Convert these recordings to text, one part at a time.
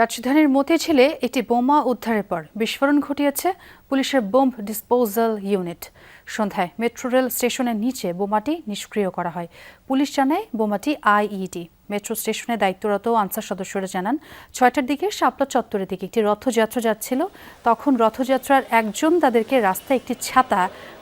রাজধানীর মতিঝিলে একটি বোমা উদ্ধারের পর বিস্ফোরণ ঘটিয়েছে পুলিশের বোম ডিসপোজাল ইউনিট। সন্ধ্যায় মেট্রো রেল স্টেশনের নিচে বোমাটি নিষ্ক্রিয় করা হয়। পুলিশ জানায় বোমাটি আইইডি। মেট্রো স্টেশনে দায়িত্বরত আনসার সদস্যরা জানান, ৬টার দিকে শাপলা চত্বরের দিকে একটি রথযাত্রা যাচ্ছিল। তখন রথযাত্রার একজন তাদেরকে রাস্তায় একটি ছাতা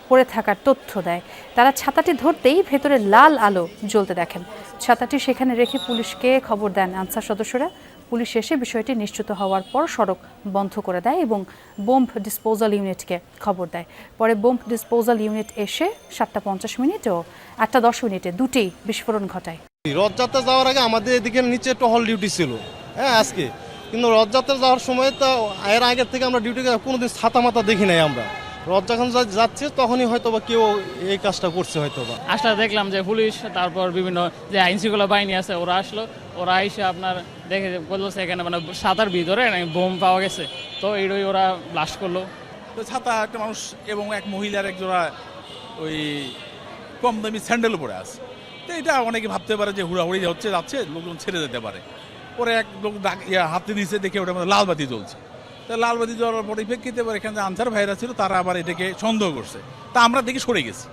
পড়ে থাকার তথ্য দেয়। তারা ছাতাটি ধরতেই ভেতরে লাল আলো জ্বলতে দেখেন। ছাতাটি সেখানে রেখে পুলিশকে খবর দেন আনসার সদস্যরা। পুলিশ এসে বিষয়টি নিশ্চিত হওয়ার পর সড়ক বন্ধ করে দেয় এবং বোম্ব ডিসপোজাল ইউনিটকে খবর দেয়। পরে বোম্ব ডিসপোজাল ইউনিট এসে 7:50 ও 8:10 দুটি বিস্ফোরণ ঘটায়। রথযাত্রা যাওয়ার আগে আমাদের এদিকে নিচে টহল ডিউটি ছিল, আজকে কিন্তু রথযাত্রা যাওয়ার সময় তো এর আগের থেকে আমরা ডিউটি কোনোদিন ছাতা মাথা দেখি নাই। আমরা রথ যখন যাচ্ছে তখনই হয়তো বা কেউ এই কাজটা করছে হয়তো বা। আসলে দেখলাম যে পুলিশ, তারপর বিভিন্ন যে আইন শৃঙ্খলা বাহিনী আছে ওরা আসলো। ওরা এসে আপনার দেখে বলছে এখানে মানে ছাতার ভিতরে বোম পাওয়া গেছে, তো এইটাই ওরা ব্লাস্ট করলো। তো ছাতা একটা মানুষ এবং এক মহিলার এক জোড়া ওই কম দামি স্যান্ডেলও পরে আছে। তো এটা অনেকে ভাবতে পারে যে হুড়াহুড়ি যাচ্ছে লোকজন ছেড়ে যেতে পারে। পরে এক লোক হাতে দিয়েছে, দেখে ওটা লাল বাতি জ্বলছে। তা লাল বাতি জ্বলার পরিপ্রেক্ষিতে এখানে যে আনসার ভাইরা ছিল তারা আবার এটাকে সন্দেহ করছে। তা আমরা দেখে সরে গেছি।